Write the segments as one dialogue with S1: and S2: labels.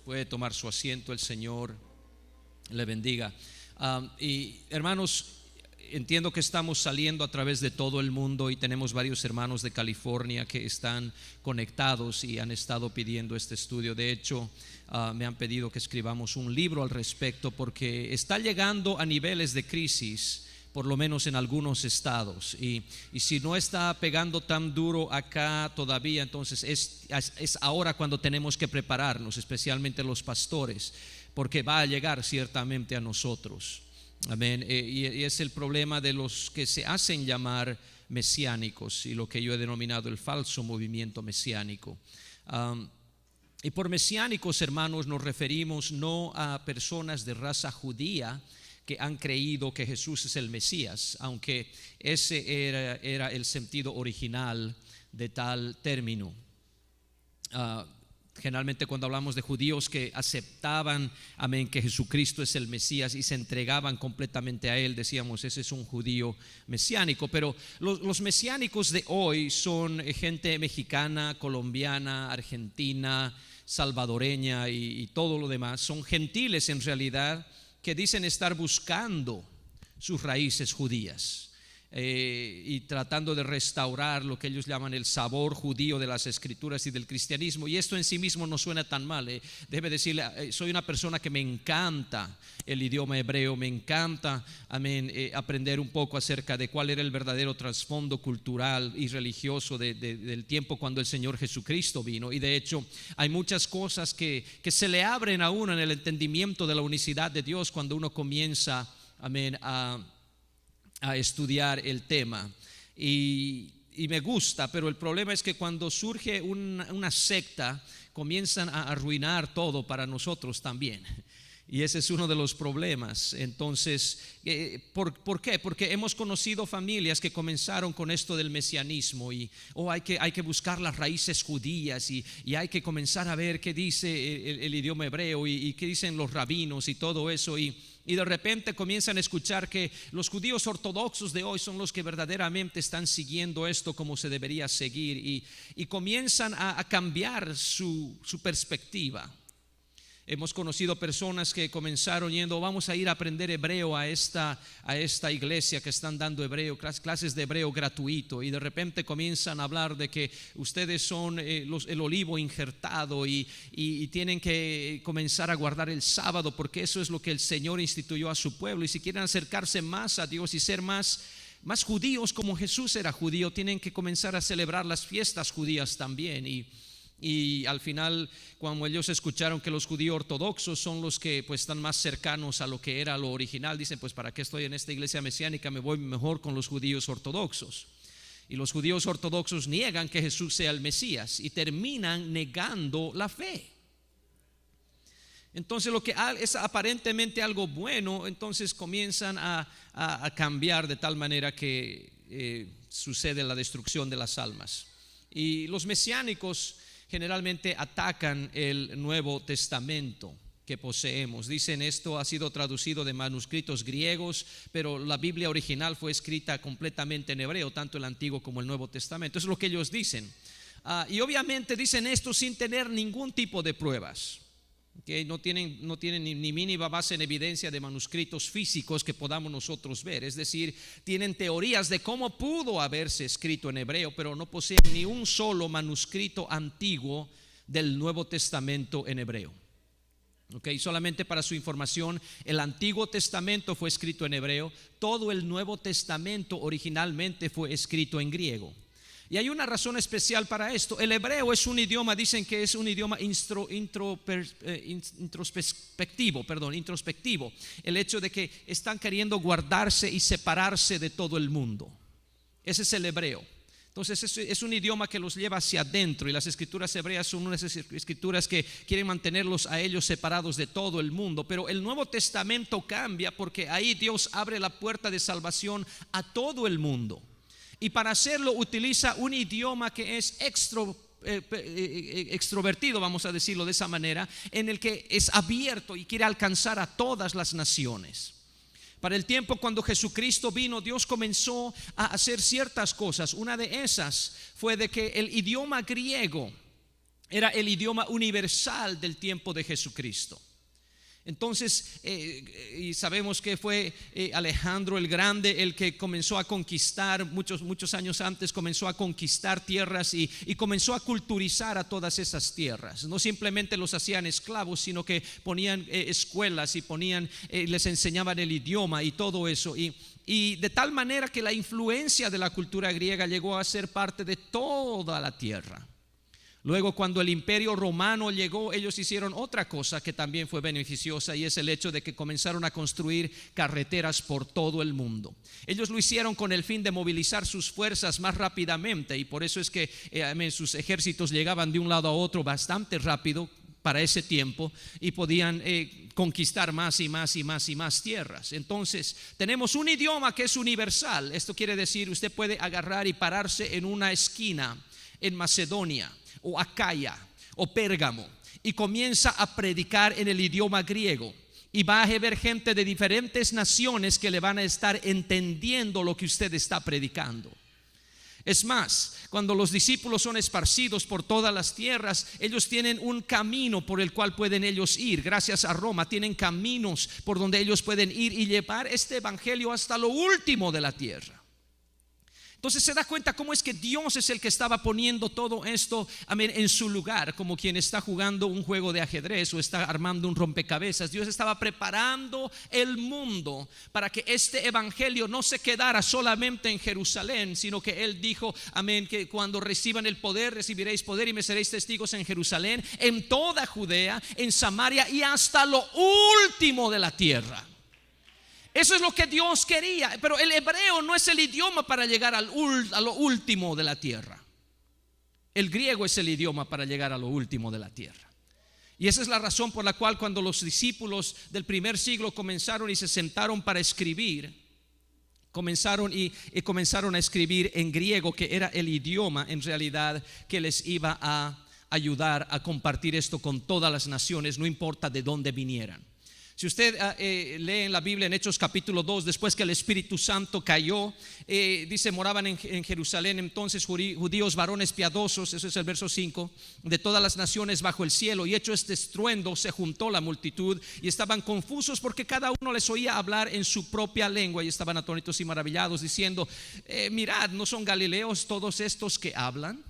S1: Puede tomar su asiento, el Señor le bendiga. Y hermanos, entiendo que estamos saliendo a través de todo el mundo y tenemos varios hermanos de California que están conectados y han estado pidiendo este estudio. De hecho, me han pedido que escribamos un libro al respecto porque está llegando a niveles de crisis, por lo menos en algunos estados, y si no está pegando tan duro acá todavía, entonces es ahora cuando tenemos que prepararnos, especialmente los pastores, porque va a llegar ciertamente a nosotros. Amén. Y es el problema de los que se hacen llamar mesiánicos y lo que yo he denominado el falso movimiento mesiánico. Y por mesiánicos, hermanos, nos referimos no a personas de raza judía que han creído que Jesús es el Mesías, aunque ese era el sentido original de tal término. Generalmente cuando hablamos de judíos que aceptaban, amén, que Jesucristo es el Mesías y se entregaban completamente a Él, decíamos, ese es un judío mesiánico. Pero los mesiánicos de hoy son gente mexicana, colombiana, argentina, salvadoreña y todo lo demás. Son gentiles en realidad, que dicen estar buscando sus raíces judías y tratando de restaurar lo que ellos llaman el sabor judío de las escrituras y del cristianismo. Y esto en sí mismo no suena tan mal. Debe decirle, soy una persona que me encanta el idioma hebreo, me encanta, amén, aprender un poco acerca de cuál era el verdadero trasfondo cultural y religioso del tiempo cuando el Señor Jesucristo vino. Y de hecho hay muchas cosas que se le abren a uno en el entendimiento de la unicidad de Dios cuando uno comienza, amén, a estudiar el tema. Y me gusta, pero el problema es que cuando surge una secta, comienzan a arruinar todo para nosotros también. Y ese es uno de los problemas. Entonces, ¿por qué? Porque hemos conocido familias que comenzaron con esto del mesianismo y hay que buscar las raíces judías y hay que comenzar a ver qué dice el idioma hebreo y qué dicen los rabinos y todo eso. Y de repente comienzan a escuchar que los judíos ortodoxos de hoy son los que verdaderamente están siguiendo esto como se debería seguir, y comienzan a cambiar su perspectiva. Hemos conocido personas que comenzaron yendo, vamos a ir a aprender hebreo a esta iglesia que están dando hebreo, clases de hebreo gratuito, y de repente comienzan a hablar de que ustedes son el olivo injertado y tienen que comenzar a guardar el sábado porque eso es lo que el Señor instituyó a su pueblo, y si quieren acercarse más a Dios y ser más judíos como Jesús era judío, tienen que comenzar a celebrar las fiestas judías también. Y al final, cuando ellos escucharon que los judíos ortodoxos son los que pues están más cercanos a lo que era lo original, dicen, pues para qué estoy en esta iglesia mesiánica, me voy mejor con los judíos ortodoxos. Y los judíos ortodoxos niegan que Jesús sea el Mesías y terminan negando la fe. Entonces lo que es aparentemente algo bueno, entonces comienzan a cambiar de tal manera que sucede la destrucción de las almas. Y los mesiánicos generalmente atacan el Nuevo Testamento que poseemos. Dicen, esto ha sido traducido de manuscritos griegos, pero la Biblia original fue escrita completamente en hebreo, tanto el Antiguo como el Nuevo Testamento. Eso es lo que ellos dicen. Y obviamente dicen esto sin tener ningún tipo de pruebas. Okay, no tienen ni mínima base en evidencia de manuscritos físicos que podamos nosotros ver. Es decir, tienen teorías de cómo pudo haberse escrito en hebreo, pero no poseen ni un solo manuscrito antiguo del Nuevo Testamento en hebreo. Okay, solamente para su información, el Antiguo Testamento fue escrito en hebreo, todo el Nuevo Testamento originalmente fue escrito en griego. Y hay una razón especial para esto. El hebreo es un idioma, dicen que es un idioma introspectivo. El hecho de que están queriendo guardarse y separarse de todo el mundo. Ese es el hebreo. Entonces es un idioma que los lleva hacia adentro, y las escrituras hebreas son unas escrituras que quieren mantenerlos a ellos separados de todo el mundo. Pero el Nuevo Testamento cambia porque ahí Dios abre la puerta de salvación a todo el mundo. Y para hacerlo utiliza un idioma que es extrovertido, vamos a decirlo de esa manera, en el que es abierto y quiere alcanzar a todas las naciones. Para el tiempo cuando Jesucristo vino, Dios comenzó a hacer ciertas cosas. Una de esas fue de que el idioma griego era el idioma universal del tiempo de Jesucristo. Entonces, y sabemos que fue Alejandro el Grande el que comenzó a conquistar, muchos años antes comenzó a conquistar tierras y comenzó a culturizar a todas esas tierras. No simplemente los hacían esclavos, sino que ponían escuelas y les enseñaban el idioma y todo eso. Y de tal manera que la influencia de la cultura griega llegó a ser parte de toda la tierra. Luego, cuando el imperio romano llegó, ellos hicieron otra cosa que también fue beneficiosa, y es el hecho de que comenzaron a construir carreteras por todo el mundo. Ellos lo hicieron con el fin de movilizar sus fuerzas más rápidamente, y por eso es que sus ejércitos llegaban de un lado a otro bastante rápido para ese tiempo, y podían conquistar más y más y más y más tierras. Entonces tenemos un idioma que es universal. Esto quiere decir, usted puede agarrar y pararse en una esquina en Macedonia o Acaya o Pérgamo y comienza a predicar en el idioma griego, y va a haber gente de diferentes naciones que le van a estar entendiendo lo que usted está predicando. Es más, cuando los discípulos son esparcidos por todas las tierras, ellos tienen un camino por el cual pueden ellos ir. Gracias a Roma tienen caminos por donde ellos pueden ir y llevar este evangelio hasta lo último de la tierra. Entonces se da cuenta cómo es que Dios es el que estaba poniendo todo esto, amén, en su lugar, como quien está jugando un juego de ajedrez o está armando un rompecabezas. Dios estaba preparando el mundo para que este evangelio no se quedara solamente en Jerusalén, sino que Él dijo, amén, que cuando reciban el poder, recibiréis poder y me seréis testigos en Jerusalén, en toda Judea, en Samaria y hasta lo último de la tierra. Eso es lo que Dios quería. Pero el hebreo no es el idioma para llegar a lo último de la tierra. El griego es el idioma para llegar a lo último de la tierra. Y esa es la razón por la cual cuando los discípulos del primer siglo comenzaron y se sentaron para escribir, comenzaron a escribir en griego, que era el idioma en realidad que les iba a ayudar a compartir esto con todas las naciones, no importa de dónde vinieran. Si usted lee en la Biblia en Hechos capítulo 2, después que el Espíritu Santo cayó, dice, moraban en Jerusalén entonces judíos varones piadosos, eso es el verso 5, de todas las naciones bajo el cielo, y hecho este estruendo se juntó la multitud y estaban confusos porque cada uno les oía hablar en su propia lengua, y estaban atónitos y maravillados diciendo, mirad, ¿no son galileos todos estos que hablan?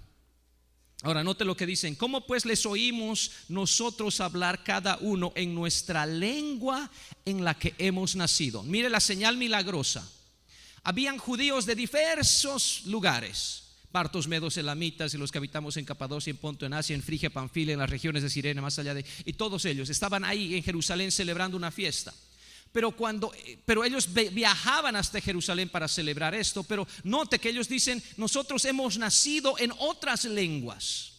S1: Ahora note lo que dicen, ¿cómo pues les oímos nosotros hablar cada uno en nuestra lengua en la que hemos nacido? Mire la señal milagrosa. Habían judíos de diversos lugares, partos, medos, elamitas y los que habitamos en Capadocia, en Ponto, en Asia, en Frigia, Panfilia, en las regiones de Cirene, más allá y todos ellos estaban ahí en Jerusalén celebrando una fiesta. Pero ellos viajaban hasta Jerusalén para celebrar esto. Pero note que ellos dicen, nosotros hemos nacido en otras lenguas.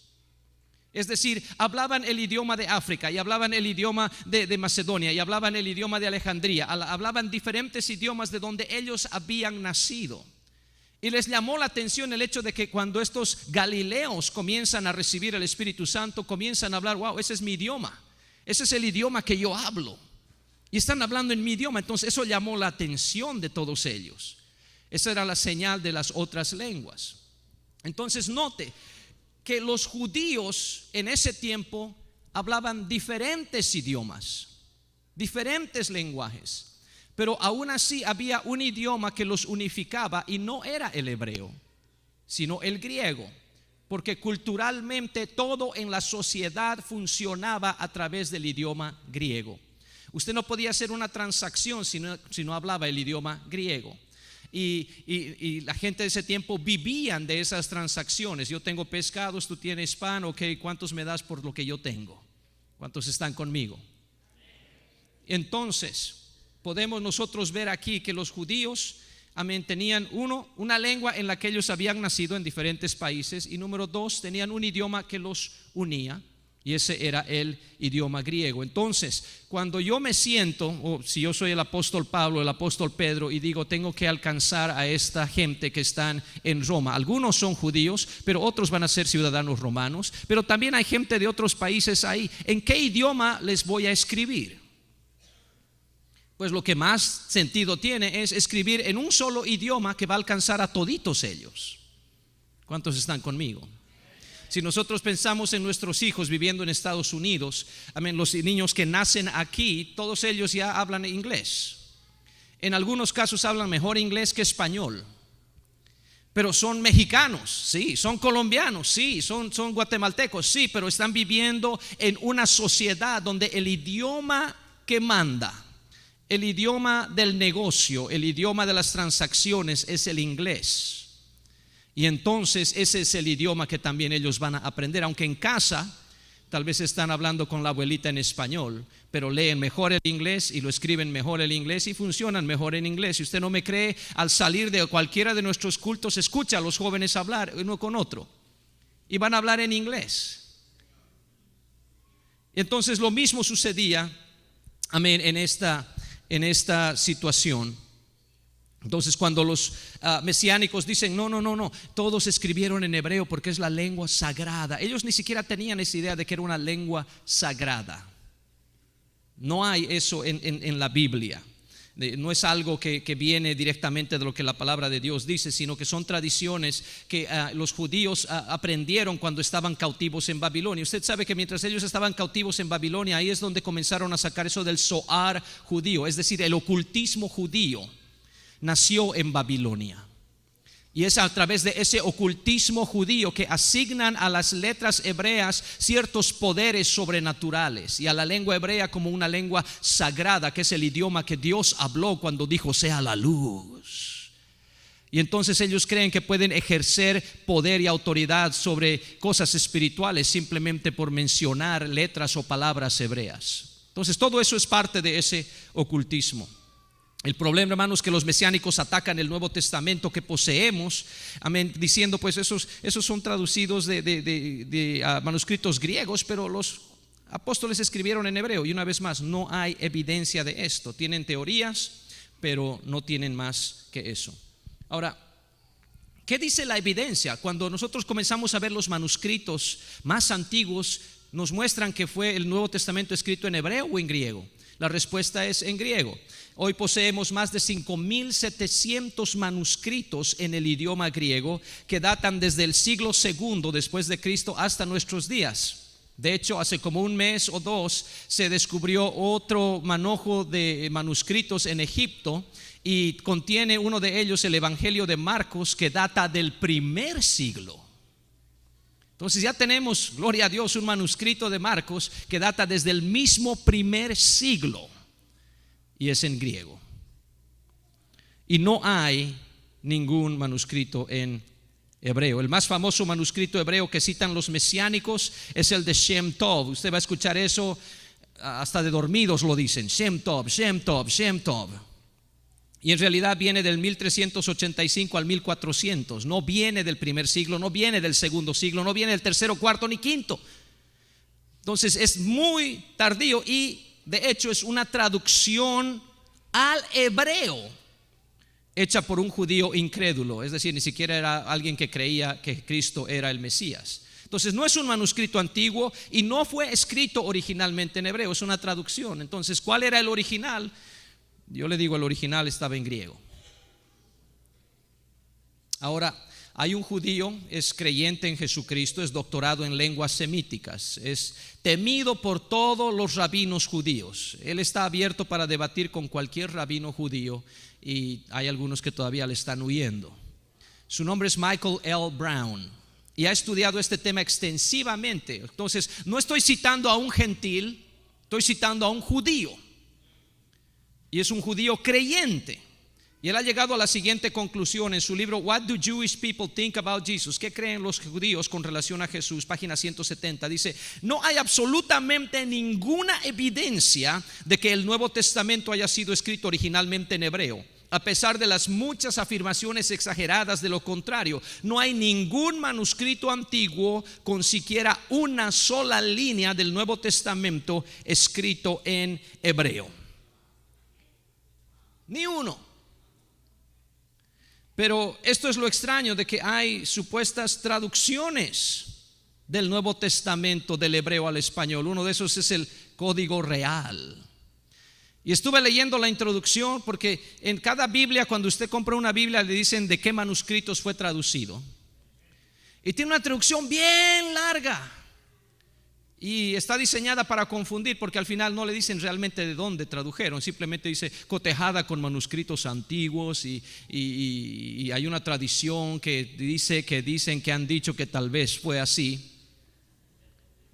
S1: Es decir, hablaban el idioma de África, y hablaban el idioma de Macedonia, y hablaban el idioma de Alejandría, hablaban diferentes idiomas de donde ellos habían nacido. Y les llamó la atención el hecho de que cuando estos galileos comienzan a recibir el Espíritu Santo, comienzan a hablar, wow, ese es mi idioma, ese es el idioma que yo hablo. Y están hablando en mi idioma. Entonces eso llamó la atención de todos ellos. Esa era la señal de las otras lenguas. Entonces note que los judíos en ese tiempo hablaban diferentes idiomas, diferentes lenguajes, pero aún así había un idioma que los unificaba, y no era el hebreo, sino el griego, porque culturalmente todo en la sociedad funcionaba a través del idioma griego. Usted no podía hacer una transacción si no hablaba el idioma griego. Y la gente de ese tiempo vivían de esas transacciones. Yo tengo pescados, tú tienes pan, ok, ¿cuántos me das por lo que yo tengo? ¿Cuántos están conmigo? Entonces podemos nosotros ver aquí que los judíos, amén, tenían una lengua en la que ellos habían nacido en diferentes países, y número 2, tenían un idioma que los unía, y ese era el idioma griego. Entonces, cuando yo me siento, o si yo soy el apóstol Pablo, el apóstol Pedro, y digo, tengo que alcanzar a esta gente que están en Roma. Algunos son judíos, pero otros van a ser ciudadanos romanos. Pero también hay gente de otros países ahí. ¿En qué idioma les voy a escribir? Pues lo que más sentido tiene es escribir en un solo idioma que va a alcanzar a toditos ellos. ¿Cuántos están conmigo? Si nosotros pensamos en nuestros hijos viviendo en Estados Unidos, amén, los niños que nacen aquí, todos ellos ya hablan inglés. En algunos casos hablan mejor inglés que español. Pero son mexicanos, sí, son colombianos, sí, son guatemaltecos, sí, pero están viviendo en una sociedad donde el idioma que manda, el idioma del negocio, el idioma de las transacciones es el inglés. Y entonces ese es el idioma que también ellos van a aprender, aunque en casa tal vez están hablando con la abuelita en español, pero leen mejor el inglés y lo escriben mejor el inglés y funcionan mejor en inglés. Si usted no me cree, al salir de cualquiera de nuestros cultos, escucha a los jóvenes hablar uno con otro y van a hablar en inglés. Entonces lo mismo sucedía, amén, en esta situación. Entonces cuando los mesiánicos dicen no, todos escribieron en hebreo porque es la lengua sagrada, ellos ni siquiera tenían esa idea de que era una lengua sagrada. No hay eso en la Biblia. No es algo que viene directamente de lo que la palabra de Dios dice, sino que son tradiciones que los judíos aprendieron cuando estaban cautivos en Babilonia. Usted sabe que mientras ellos estaban cautivos en Babilonia, ahí es donde comenzaron a sacar eso del zohar judío, es decir, el ocultismo judío nació en Babilonia. Y es a través de ese ocultismo judío que asignan a las letras hebreas ciertos poderes sobrenaturales y a la lengua hebrea como una lengua sagrada, que es el idioma que Dios habló cuando dijo sea la luz. Y entonces ellos creen que pueden ejercer poder y autoridad sobre cosas espirituales simplemente por mencionar letras o palabras hebreas. Entonces todo eso es parte de ese ocultismo. El problema, hermanos, es que los mesiánicos atacan el Nuevo Testamento que poseemos, amén, diciendo pues esos son traducidos de manuscritos griegos, pero los apóstoles escribieron en hebreo. Y una vez más, no hay evidencia de esto. Tienen teorías, pero no tienen más que eso. Ahora, ¿qué dice la evidencia? Cuando nosotros comenzamos a ver los manuscritos más antiguos, nos muestran que fue el Nuevo Testamento escrito en hebreo o en griego. La respuesta es en griego. Hoy poseemos más de 5.700 manuscritos en el idioma griego que datan desde el siglo II después de Cristo hasta nuestros días. De hecho, hace como un mes o dos se descubrió otro manojo de manuscritos en Egipto y contiene uno de ellos el Evangelio de Marcos, que data del primer siglo. Entonces ya tenemos, gloria a Dios, un manuscrito de Marcos que data desde el mismo primer siglo y es en griego. Y no hay ningún manuscrito en hebreo. El más famoso manuscrito hebreo que citan los mesiánicos es el de Shem Tov. Usted va a escuchar eso hasta de dormidos lo dicen, Shem Tov, Shem Tov, Shem Tov. Y en realidad viene del 1385 al 1400. No viene del primer siglo, no viene del segundo siglo, no viene del tercero, cuarto ni quinto. Entonces es muy tardío y de hecho es una traducción al hebreo hecha por un judío incrédulo. Es decir, ni siquiera era alguien que creía que Cristo era el Mesías. Entonces no es un manuscrito antiguo y no fue escrito originalmente en hebreo, es una traducción. Entonces, ¿cuál era el original? Yo le digo, el original estaba en griego. Ahora, hay un judío, es creyente en Jesucristo, es doctorado en lenguas semíticas, es temido por todos los rabinos judíos. Él está abierto para debatir con cualquier rabino judío y hay algunos que todavía le están huyendo. Su nombre es Michael L. Brown y ha estudiado este tema extensivamente. Entonces, no estoy citando a un gentil, estoy citando a un judío. Y es un judío creyente. Y él ha llegado a la siguiente conclusión en su libro What do Jewish people think about Jesus? ¿Qué creen los judíos con relación a Jesús? Página 170. Dice: no hay absolutamente ninguna evidencia de que el Nuevo Testamento haya sido escrito originalmente en hebreo, a pesar de las muchas afirmaciones exageradas de lo contrario. No hay ningún manuscrito antiguo con siquiera una sola línea del Nuevo Testamento escrito en hebreo. Ni uno. Pero esto es lo extraño de que hay supuestas traducciones del Nuevo Testamento del hebreo al español. Uno de esos es el Código Real. Y estuve leyendo la introducción porque en cada Biblia, cuando usted compra una Biblia, le dicen de qué manuscritos fue traducido. Y tiene una traducción bien larga. Y está diseñada para confundir, porque al final no le dicen realmente de dónde tradujeron. Simplemente dice cotejada con manuscritos antiguos. Y hay una tradición que dicen que han dicho que tal vez fue así.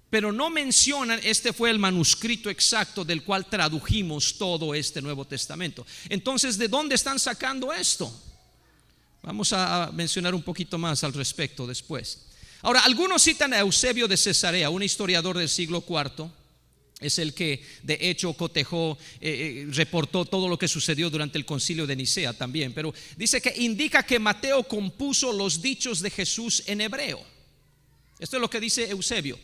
S1: Pero no mencionan, este fue el manuscrito exacto del cual tradujimos todo este Nuevo Testamento. Entonces, ¿de dónde están sacando esto? Vamos a mencionar un poquito más al respecto después. Ahora, algunos citan a Eusebio de Cesarea, un historiador del siglo IV. Es el que de hecho cotejó, reportó todo lo que sucedió durante el concilio de Nicea también. Pero dice que indica que Mateo compuso los dichos de Jesús en hebreo. Esto es lo que dice Eusebio.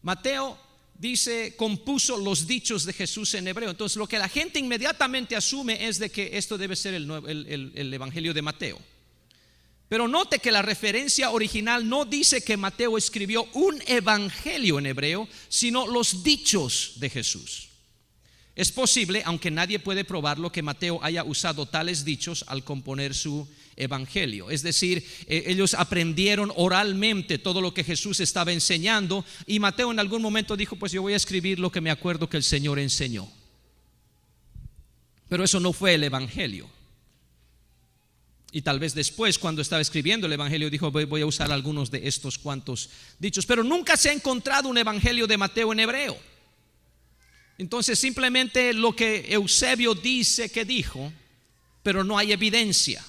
S1: Mateo dice compuso los dichos de Jesús en hebreo. Entonces lo que la gente inmediatamente asume es de que esto debe ser el Evangelio de Mateo. Pero note que la referencia original no dice que Mateo escribió un evangelio en hebreo, sino los dichos de Jesús. Es posible, aunque nadie puede probarlo, que Mateo haya usado tales dichos al componer su evangelio. Es decir, ellos aprendieron oralmente todo lo que Jesús estaba enseñando, y Mateo en algún momento dijo: pues yo voy a escribir lo que me acuerdo que el Señor enseñó. Pero eso no fue el evangelio. Y tal vez después, cuando estaba escribiendo el evangelio, dijo: voy a usar algunos de estos cuantos dichos. Pero nunca se ha encontrado un evangelio de Mateo en hebreo. Entonces simplemente lo que Eusebio dice que dijo, pero no hay evidencia.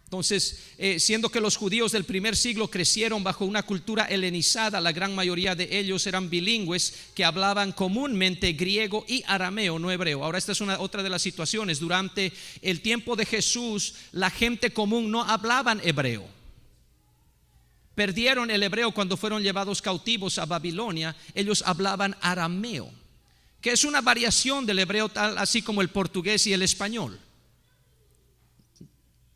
S1: Entonces, siendo que los judíos del primer siglo crecieron bajo una cultura helenizada, la gran mayoría de ellos eran bilingües que hablaban comúnmente griego y arameo, no hebreo. Ahora, esta es otra de las situaciones. Durante el tiempo de Jesús, la gente común no hablaban hebreo. Perdieron el hebreo cuando fueron llevados cautivos a Babilonia. Ellos hablaban arameo, que es una variación del hebreo, tal así como el portugués y el español.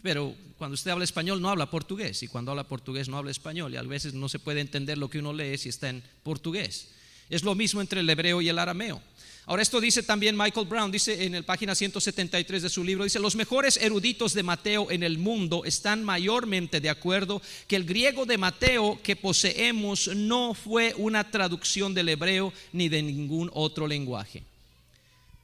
S1: Pero cuando usted habla español no habla portugués, y cuando habla portugués no habla español, y a veces no se puede entender lo que uno lee si está en portugués. Es lo mismo entre el hebreo y el arameo. Ahora, esto dice también Michael Brown, dice en el página 173 de su libro, dice: los mejores eruditos de Mateo en el mundo están mayormente de acuerdo que el griego de Mateo que poseemos no fue una traducción del hebreo ni de ningún otro lenguaje.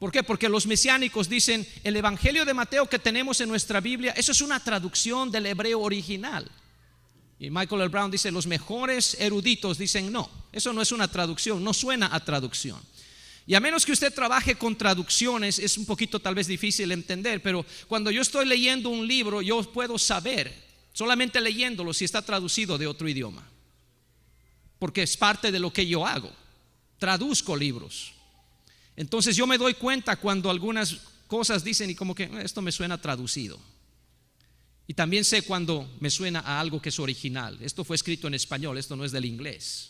S1: ¿Por qué? Porque los mesiánicos dicen: el evangelio de Mateo que tenemos en nuestra Biblia, eso es una traducción del hebreo original. Y Michael L. Brown dice: los mejores eruditos dicen: no, eso no es una traducción, no suena a traducción. Y a menos que usted trabaje con traducciones, es un poquito tal vez difícil entender. Pero cuando yo estoy leyendo un libro, yo puedo saber, solamente leyéndolo, si está traducido de otro idioma, porque es parte de lo que yo hago. Traduzco libros. Entonces yo me doy cuenta cuando algunas cosas dicen y como que esto me suena traducido. Y también sé cuando me suena a algo que es original. Esto fue escrito en español, esto no es del inglés.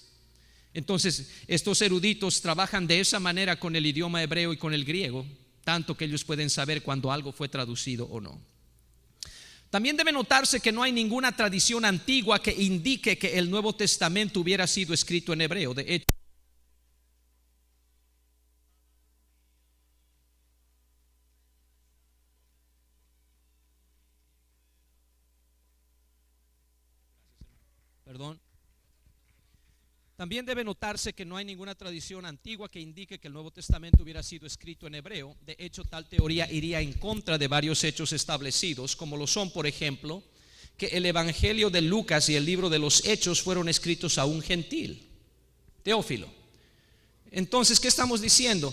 S1: Entonces estos eruditos trabajan de esa manera con el idioma hebreo y con el griego, tanto que ellos pueden saber cuando algo fue traducido o no. También debe notarse que no hay ninguna tradición antigua que indique que el Nuevo Testamento hubiera sido escrito en hebreo. De hecho, también debe notarse que no hay ninguna tradición antigua que indique que el Nuevo Testamento hubiera sido escrito en hebreo. De hecho, tal teoría iría en contra de varios hechos establecidos, como lo son, por ejemplo, que el Evangelio de Lucas y el libro de los Hechos fueron escritos a un gentil, Teófilo. Entonces, ¿qué estamos diciendo?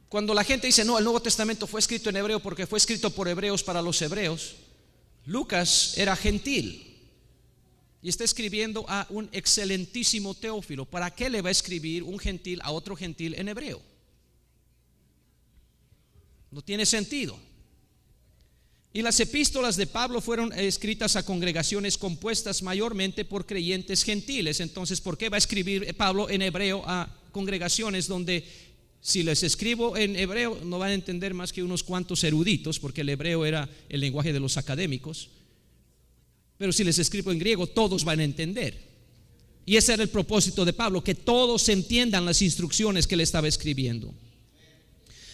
S1: Cuando la gente dice: no, el Nuevo Testamento fue escrito en hebreo porque fue escrito por hebreos para los hebreos, Lucas era gentil y está escribiendo a un excelentísimo Teófilo. ¿Para qué le va a escribir un gentil a otro gentil en hebreo? No tiene sentido. Y las epístolas de Pablo fueron escritas a congregaciones compuestas mayormente por creyentes gentiles. Entonces, ¿por qué va a escribir Pablo en hebreo a congregaciones donde, si les escribo en hebreo, no van a entender más que unos cuantos eruditos, porque el hebreo era el lenguaje de los académicos? Pero si les escribo en griego, todos van a entender. Y ese era el propósito de Pablo, que todos entiendan las instrucciones que él estaba escribiendo.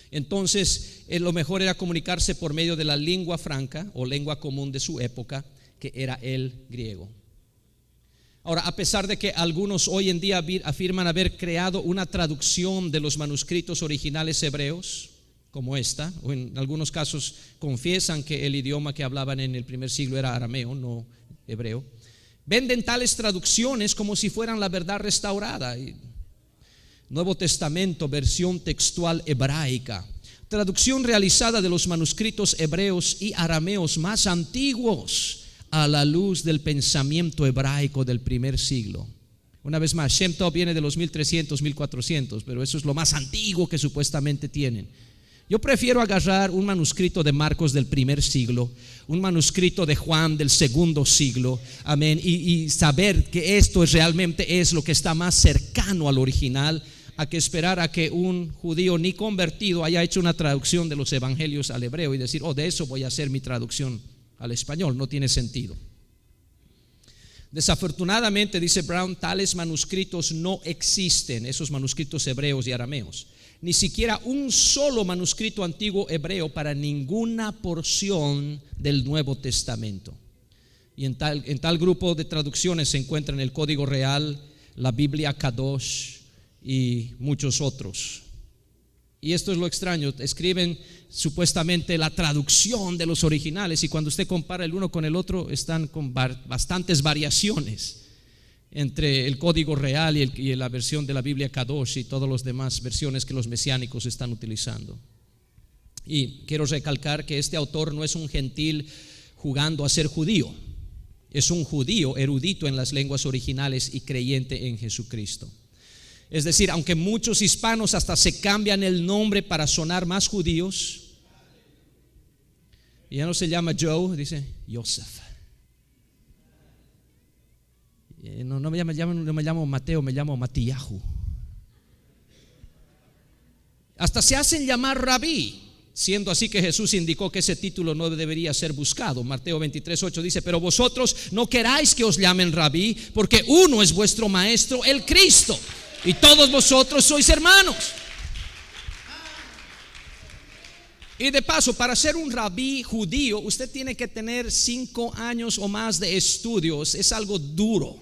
S1: Entonces, lo mejor era comunicarse por medio de la lengua franca o lengua común de su época, que era el griego. Ahora, a pesar de que algunos hoy en día afirman haber creado una traducción de los manuscritos originales hebreos, como esta, o en algunos casos confiesan que el idioma que hablaban en el primer siglo era arameo, no hebreo, venden tales traducciones como si fueran la verdad restaurada. Nuevo Testamento, versión textual hebraica, traducción realizada de los manuscritos hebreos y arameos más antiguos a la luz del pensamiento hebraico del primer siglo. Una vez más, Shem Tov viene de los 1300, 1400, pero eso es lo más antiguo que supuestamente tienen. Yo prefiero agarrar un manuscrito de Marcos del primer siglo, un manuscrito de Juan del segundo siglo, amén, y saber que esto realmente es lo que está más cercano al original, a que esperar a que un judío ni convertido haya hecho una traducción de los evangelios al hebreo y decir, de eso voy a hacer mi traducción al español. No tiene sentido. Desafortunadamente, dice Brown, tales manuscritos no existen, esos manuscritos hebreos y arameos. Ni siquiera un solo manuscrito antiguo hebreo para ninguna porción del Nuevo Testamento. Y en tal grupo de traducciones se encuentran el Código Real, la Biblia Kadosh y muchos otros. Y esto es lo extraño, escriben supuestamente la traducción de los originales, y cuando usted compara el uno con el otro están con bastantes variaciones entre el Código Real y la versión de la Biblia Kadosh y todas las demás versiones que los mesiánicos están utilizando. Y quiero recalcar que este autor no es un gentil jugando a ser judío, es un judío erudito en las lenguas originales y creyente en Jesucristo. Es decir, aunque muchos hispanos hasta se cambian el nombre para sonar más judíos, y ya no se llama Joe, dice Joseph. No me llamo Mateo, me llamo Matillahu. Hasta se hacen llamar rabí, siendo así que Jesús indicó que ese título no debería ser buscado. Mateo 23:8 dice, pero vosotros no queráis que os llamen rabí, porque uno es vuestro maestro, el Cristo, y todos vosotros sois hermanos. Y de paso, para ser un rabí judío, usted tiene que tener 5 años o más de estudios. Es algo duro.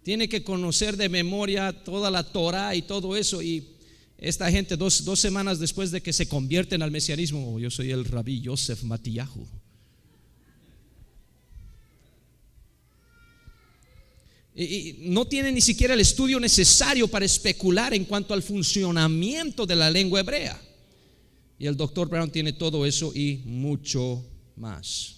S1: Tiene que conocer de memoria toda la Torah y todo eso. Y esta gente, dos semanas después de que se convierten al mesianismo, yo soy el rabí Yosef Matillahu. Y no tiene ni siquiera el estudio necesario para especular en cuanto al funcionamiento de la lengua hebrea. Y el Dr. Brown tiene todo eso y mucho más.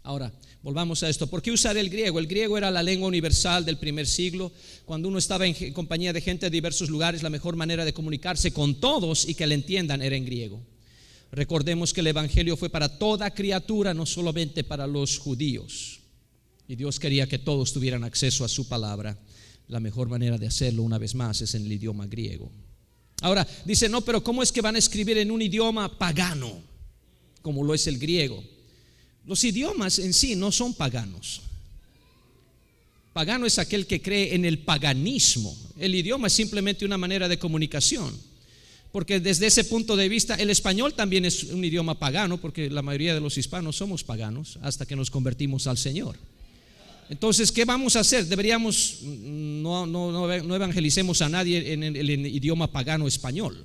S1: Ahora, volvamos a esto. ¿Por qué usar el griego? El griego era la lengua universal del primer siglo. Cuando uno estaba en compañía de gente de diversos lugares, la mejor manera de comunicarse con todos y que le entiendan era en griego. Recordemos que el evangelio fue para toda criatura, no solamente para los judíos. Y Dios quería que todos tuvieran acceso a su palabra. La mejor manera de hacerlo, una vez más, es en el idioma griego. Ahora, dice, no, pero ¿cómo es que van a escribir en un idioma pagano, como lo es el griego? Los idiomas en sí no son paganos. Pagano es aquel que cree en el paganismo. El idioma es simplemente una manera de comunicación. Porque desde ese punto de vista, el español también es un idioma pagano, porque la mayoría de los hispanos somos paganos hasta que nos convertimos al Señor. Entonces, ¿qué vamos a hacer? Deberíamos, no evangelicemos a nadie en el idioma pagano español.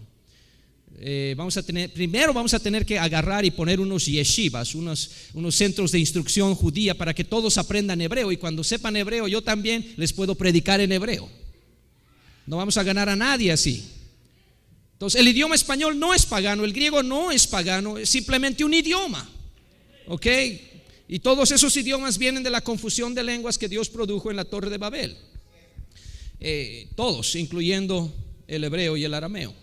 S1: Primero vamos a tener que agarrar y poner unos yeshivas, unos centros de instrucción judía, para que todos aprendan hebreo, y cuando sepan hebreo yo también les puedo predicar en hebreo. No vamos a ganar a nadie así. Entonces, el idioma español no es pagano, el griego no es pagano, es simplemente un idioma. ¿Ok? Y todos esos idiomas vienen de la confusión de lenguas que Dios produjo en la Torre de Babel. Todos, incluyendo el hebreo y el arameo.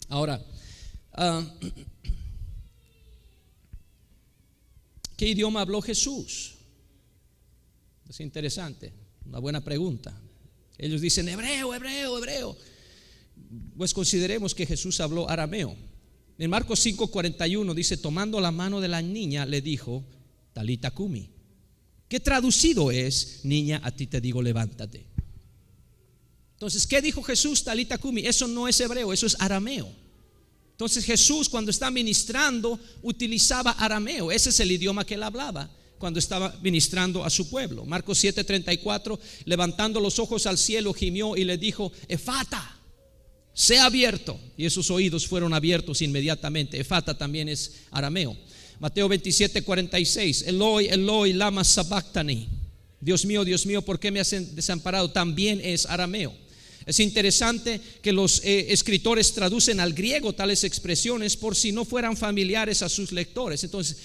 S1: Ahora, ¿qué idioma habló Jesús? Es interesante, una buena pregunta. Ellos dicen hebreo, hebreo, hebreo. Pues consideremos que Jesús habló arameo. En Marcos 5:41 dice, tomando la mano de la niña le dijo, Talita Kumi, que traducido es, niña, a ti te digo, levántate. Entonces, ¿qué dijo Jesús? Talita Kumi. Eso no es hebreo, eso es arameo. Entonces Jesús, cuando está ministrando, utilizaba arameo. Ese es el idioma que él hablaba. cuando estaba ministrando a su pueblo. Marcos 7:34, levantando los ojos al cielo, gimió y le dijo: Efata, sea abierto. Y esos oídos fueron abiertos inmediatamente. Efata también es arameo. Mateo 27:46, Eloi, Eloi, lama sabactani. Dios mío, ¿por qué me has desamparado? También es arameo. Es interesante que los escritores traducen al griego tales expresiones por si no fueran familiares a sus lectores. Entonces,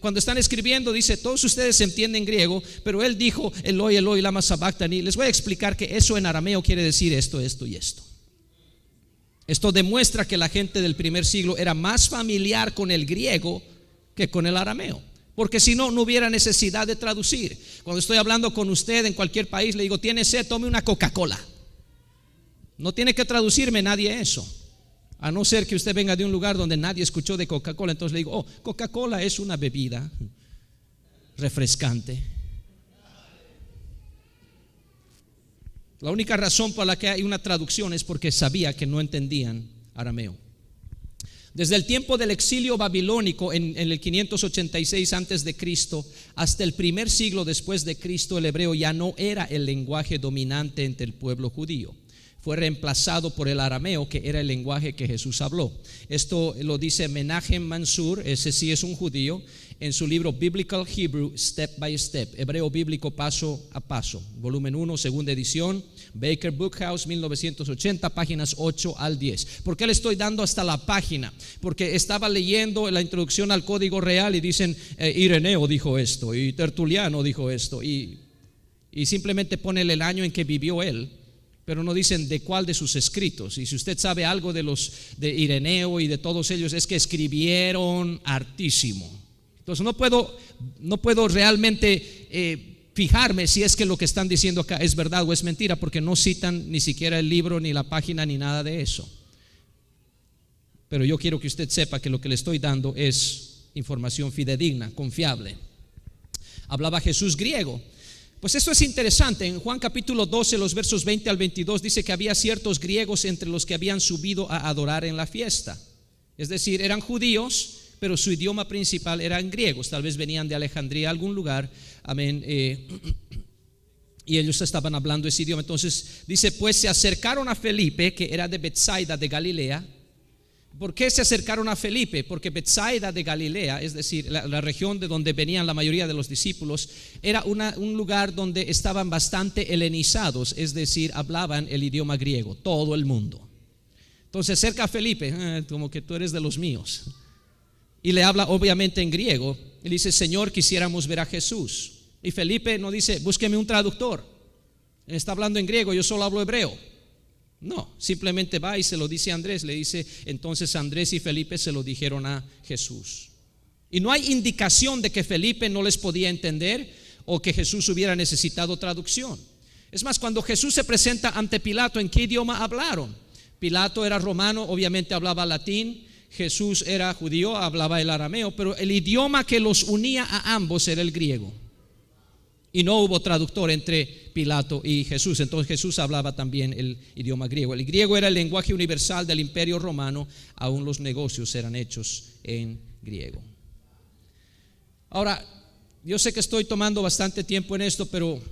S1: cuando están escribiendo, dice: todos ustedes entienden griego, pero él dijo: Eloi, Eloi, lama sabactani. Les voy a explicar que eso en arameo quiere decir esto, esto y esto. Esto demuestra que la gente del primer siglo era más familiar con el griego que con el arameo, porque si no, no hubiera necesidad de traducir. Cuando estoy hablando con usted en cualquier país, le digo: ¿tiene sed? Tome una Coca-Cola. No tiene que traducirme nadie eso, a no ser que usted venga de un lugar donde nadie escuchó de Coca-Cola. Entonces le digo: oh, Coca-Cola es una bebida refrescante. La única razón por la que hay una traducción es porque sabía que no entendían arameo. Desde el tiempo del exilio babilónico en el 586 antes de Cristo hasta el primer siglo después de Cristo, el hebreo ya no era el lenguaje dominante entre el pueblo judío. Fue reemplazado por el arameo, que era el lenguaje que Jesús habló. Esto lo dice Menachem Mansur, ese sí es un judío, en su libro Biblical Hebrew Step by Step, Hebreo Bíblico Paso a Paso, volumen 1, segunda edición, Baker Bookhouse, 1980, páginas 8 al 10. ¿Por qué le estoy dando hasta la página? Porque estaba leyendo la introducción al Código Real y dicen: Ireneo dijo esto, y Tertuliano dijo esto, y simplemente ponen el año en que vivió él, pero no dicen de cuál de sus escritos. Y si usted sabe algo de Ireneo y de todos ellos, es que escribieron hartísimo. Entonces no puedo realmente fijarme si es que lo que están diciendo acá es verdad o es mentira, porque no citan ni siquiera el libro, ni la página, ni nada de eso. Pero yo quiero que usted sepa que lo que le estoy dando es información fidedigna, confiable. Hablaba Jesús griego. Pues esto es interesante. En Juan capítulo 12, los versos 20 al 22, dice que había ciertos griegos entre los que habían subido a adorar en la fiesta. Es decir, eran judíos, pero su idioma principal eran griegos. Tal vez venían de Alejandría, algún lugar, amén, y ellos estaban hablando ese idioma. Entonces dice: pues se acercaron a Felipe, que era de Betsaida de Galilea. ¿Por qué se acercaron a Felipe? Porque Betsaida de Galilea, es decir, la región de donde venían la mayoría de los discípulos, era un lugar donde estaban bastante helenizados, es decir, hablaban el idioma griego, todo el mundo. Entonces se acerca a Felipe, como que tú eres de los míos, y le habla obviamente en griego, y dice: Señor, quisiéramos ver a Jesús. Y Felipe no dice: búsqueme un traductor, él está hablando en griego, yo solo hablo hebreo. No, simplemente va y se lo dice a Andrés. Le dice: entonces Andrés y Felipe se lo dijeron a Jesús. Y no hay indicación de que Felipe no les podía entender o que Jesús hubiera necesitado traducción. Es más, cuando Jesús se presenta ante Pilato, ¿en qué idioma hablaron? Pilato era romano, obviamente hablaba latín. Jesús era judío, hablaba el arameo, pero el idioma que los unía a ambos era el griego. Y no hubo traductor entre Pilato y Jesús. Entonces Jesús hablaba también el idioma griego. El griego era el lenguaje universal del Imperio Romano. Aún los negocios eran hechos en griego. Ahora, yo sé que estoy tomando bastante tiempo en esto, pero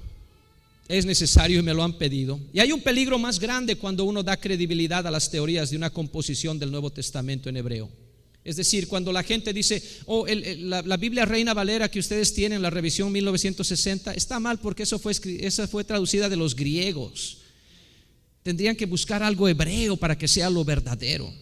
S1: es necesario y me lo han pedido. Y hay un peligro más grande cuando uno da credibilidad a las teorías de una composición del Nuevo Testamento en hebreo. Es decir, cuando la gente dice: la Biblia Reina Valera que ustedes tienen, la revisión 1960, está mal porque esa fue traducida de los griegos. Tendrían que buscar algo hebreo para que sea lo verdadero.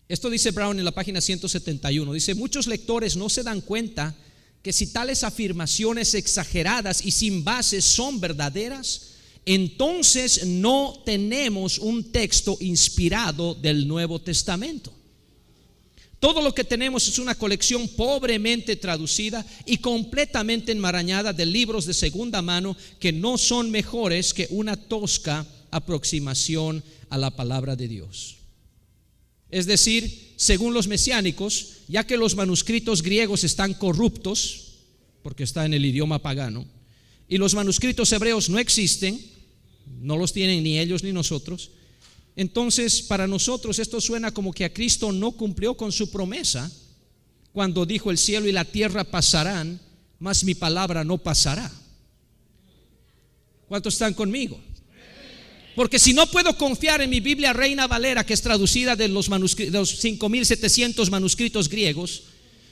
S1: Esto dice Brown en la página 171. Dice: muchos lectores no se dan cuenta que si tales afirmaciones exageradas y sin base son verdaderas, entonces no tenemos un texto inspirado del Nuevo Testamento. Todo lo que tenemos es una colección pobremente traducida y completamente enmarañada de libros de segunda mano que no son mejores que una tosca aproximación a la palabra de Dios. Es decir, según los mesiánicos, ya que los manuscritos griegos están corruptos, porque está en el idioma pagano, y los manuscritos hebreos no existen, no los tienen ni ellos ni nosotros, entonces para nosotros esto suena como que a Cristo no cumplió con su promesa cuando dijo: el cielo y la tierra pasarán, mas mi palabra no pasará. ¿Cuántos están conmigo? Porque si no puedo confiar en mi Biblia Reina Valera, que es traducida de los 5.700 manuscritos griegos,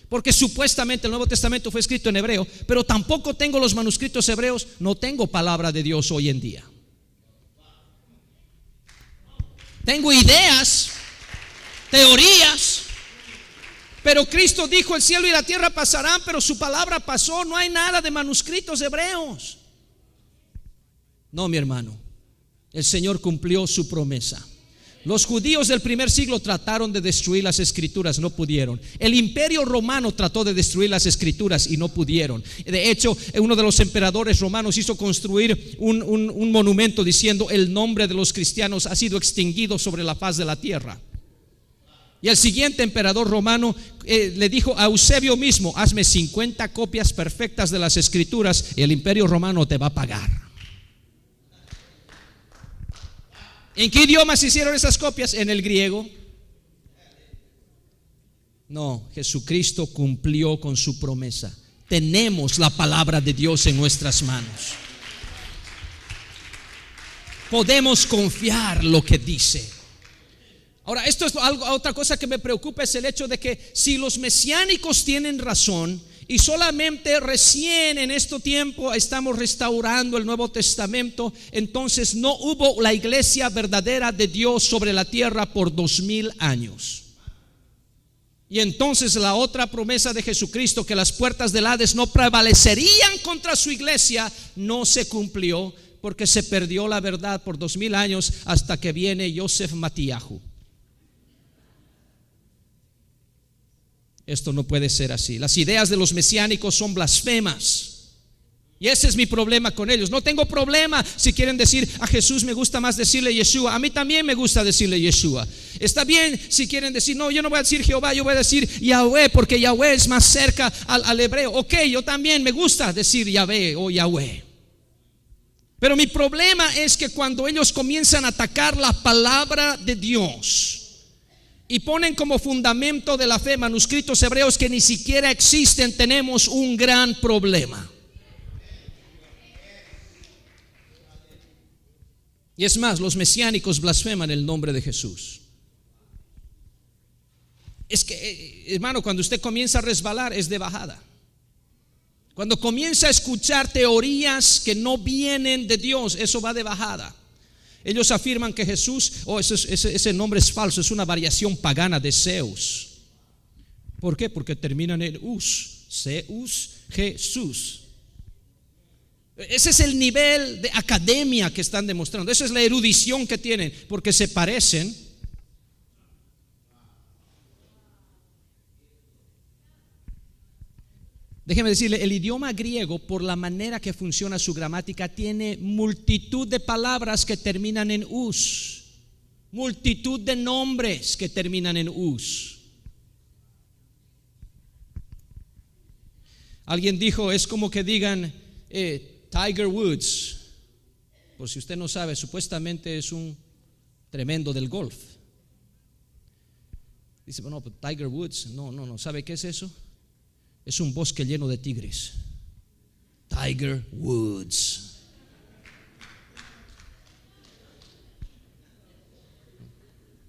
S1: porque supuestamente el Nuevo Testamento fue escrito en hebreo, pero tampoco tengo los manuscritos hebreos, no tengo palabra de Dios hoy en día. Tengo ideas, teorías, pero Cristo dijo: el cielo y la tierra pasarán, pero su palabra pasó. No hay nada de manuscritos hebreos. No, mi hermano, el Señor cumplió su promesa. Los judíos del primer siglo trataron de destruir las escrituras, no pudieron. El imperio romano trató de destruir las escrituras y no pudieron. De hecho, uno de los emperadores romanos hizo construir un monumento diciendo: el nombre de los cristianos ha sido extinguido sobre la faz de la tierra. Y el siguiente emperador romano le dijo a Eusebio mismo: hazme 50 copias perfectas de las escrituras y el imperio romano te va a pagar. ¿En qué idioma se hicieron esas copias? En el griego. No, Jesucristo cumplió con su promesa. Tenemos la palabra de Dios en nuestras manos. Podemos confiar lo que dice. Ahora, esto es otra cosa que me preocupa, es el hecho de que si los mesiánicos tienen razón y solamente recién en este tiempo estamos restaurando el Nuevo Testamento, entonces no hubo la iglesia verdadera de Dios sobre la tierra por 2000 años. Y entonces la otra promesa de Jesucristo, que las puertas del Hades no prevalecerían contra su iglesia, no se cumplió, porque se perdió la verdad por 2000 años hasta que viene Yosef Matiyahu. Esto no puede ser así. Las ideas de los mesiánicos son blasfemas, y ese es mi problema con ellos. No tengo problema si quieren decir: a Jesús me gusta más decirle Yeshua. A mí también me gusta decirle Yeshua. Está bien si quieren decir: no, yo no voy a decir Jehová, yo voy a decir Yahweh, porque Yahweh es más cerca al hebreo. Ok, yo también me gusta decir Yahvé o Yahweh. Pero mi problema es que cuando ellos comienzan a atacar la palabra de Dios y ponen como fundamento de la fe manuscritos hebreos que ni siquiera existen, tenemos un gran problema. Y es más, los mesiánicos blasfeman el nombre de Jesús. Es que, hermano, cuando usted comienza a resbalar es de bajada. Cuando comienza a escuchar teorías que no vienen de Dios, eso va de bajada. Ellos afirman que Jesús, ese nombre es falso, es una variación pagana de Zeus. ¿Por qué? Porque terminan en us, Zeus, Jesús. Ese es el nivel de academia que están demostrando. Esa es la erudición que tienen, porque se parecen. Déjeme decirle, el idioma griego, por la manera que funciona su gramática, tiene multitud de palabras que terminan en us, multitud de nombres que terminan en us. Alguien dijo: es como que digan Tiger Woods. Por si usted no sabe, supuestamente es un tremendo del golf. Dice: bueno, pues Tiger Woods, no, ¿sabe qué es eso? Es un bosque lleno de tigres. Tiger Woods.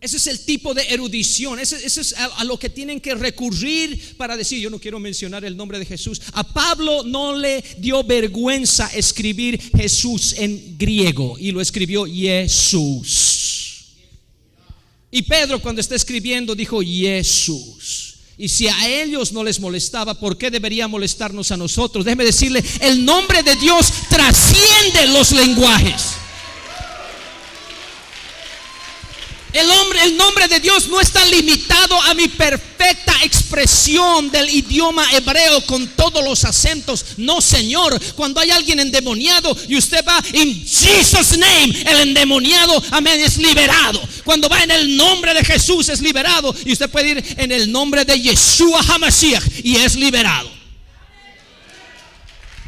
S1: Ese es el tipo de erudición. Ese es a lo que tienen que recurrir para decir: yo no quiero mencionar el nombre de Jesús. A Pablo no le dio vergüenza escribir Jesús en griego, y lo escribió Jesús. Y Pedro, cuando está escribiendo, dijo Jesús. Y si a ellos no les molestaba, ¿por qué debería molestarnos a nosotros? Déjeme decirle, el nombre de Dios trasciende los lenguajes. El nombre de Dios no está limitado a mi perfecta expresión del idioma hebreo con todos los acentos. No, Señor. Cuando hay alguien endemoniado y usted va in Jesus' name, el endemoniado, amén, es liberado. Cuando va en el nombre de Jesús es liberado. Y usted puede ir en el nombre de Yeshua HaMashiach y es liberado.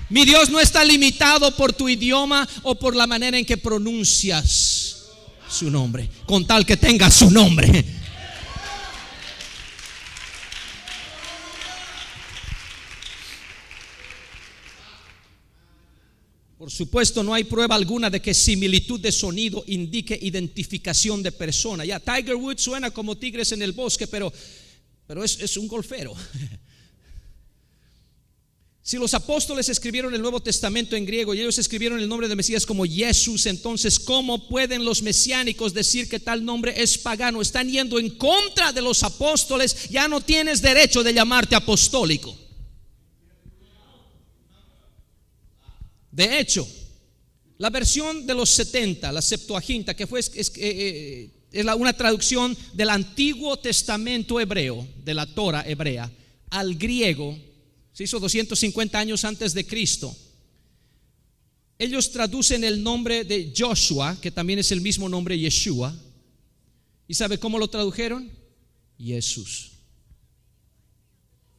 S1: Mi Dios no está limitado por tu idioma o por la manera en que pronuncias su nombre, con tal que tenga su nombre. supuesto, no hay prueba alguna de que similitud de sonido indique identificación de persona. Ya, Tiger Woods suena como tigres en el bosque, pero es un golfero. Si los apóstoles escribieron el Nuevo Testamento en griego y ellos escribieron el nombre de Mesías como Jesús, entonces ¿cómo pueden los mesiánicos decir que tal nombre es pagano? Están yendo en contra de los apóstoles. Ya no tienes derecho de llamarte apostólico. De hecho, la versión de los 70, la Septuaginta, que fue una traducción del Antiguo Testamento hebreo, de la Torah hebrea, al griego, se hizo 250 años antes de Cristo. Ellos traducen el nombre de Joshua, que también es el mismo nombre Yeshua. ¿Y sabe cómo lo tradujeron? Jesús.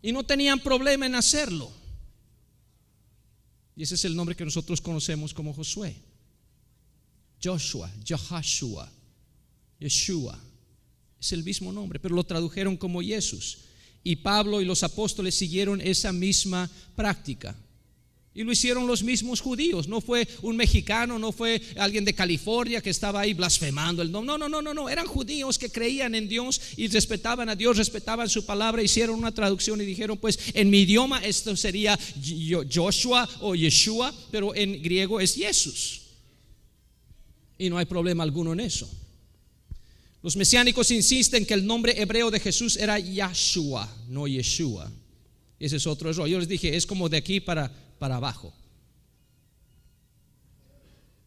S1: Y no tenían problema en hacerlo. Y ese es el nombre que nosotros conocemos como Josué. Joshua, Jehoshua, Yeshua. Es el mismo nombre, pero lo tradujeron como Jesús. Y Pablo y los apóstoles siguieron esa misma práctica. Y lo hicieron los mismos judíos. No fue un mexicano, no fue alguien de California que estaba ahí blasfemando el nombre. No. Eran judíos que creían en Dios y respetaban a Dios, respetaban su palabra. Hicieron una traducción y dijeron, pues en mi idioma esto sería Joshua o Yeshua, pero en griego es Jesús. Y no hay problema alguno en eso. Los mesiánicos insisten que el nombre hebreo de Jesús era Yahshua, no Yeshua. Ese es otro error. Yo les dije, es como de aquí para abajo.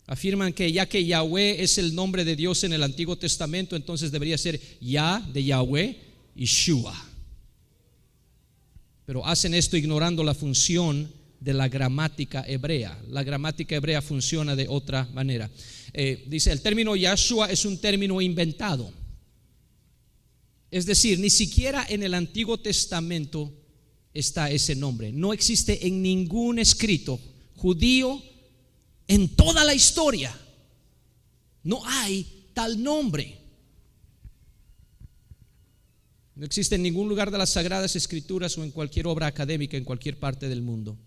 S1: Afirman que ya que Yahweh es el nombre de Dios en el Antiguo Testamento, entonces debería ser Yah de Yahweh y Shua. Pero hacen esto ignorando la función de la gramática hebrea. La gramática hebrea funciona de otra manera. Dice, el término Yahshua es un término inventado. Es decir, ni siquiera en el Antiguo Testamento está ese nombre. No existe en ningún escrito judío en toda la historia. No hay tal nombre. No existe en ningún lugar de las Sagradas Escrituras o en cualquier obra académica en cualquier parte del mundo.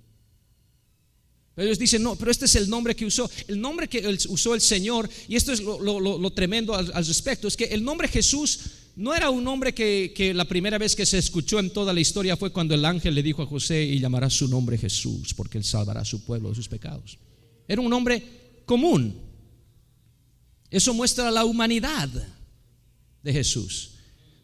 S1: Pero ellos dicen, no, pero este es el nombre que usó. El nombre que usó el Señor, y esto es lo tremendo al respecto, es que el nombre Jesús no era un nombre que la primera vez que se escuchó en toda la historia fue cuando el ángel le dijo a José, y llamará su nombre Jesús, porque él salvará a su pueblo de sus pecados. Era un nombre común. Eso muestra la humanidad de Jesús.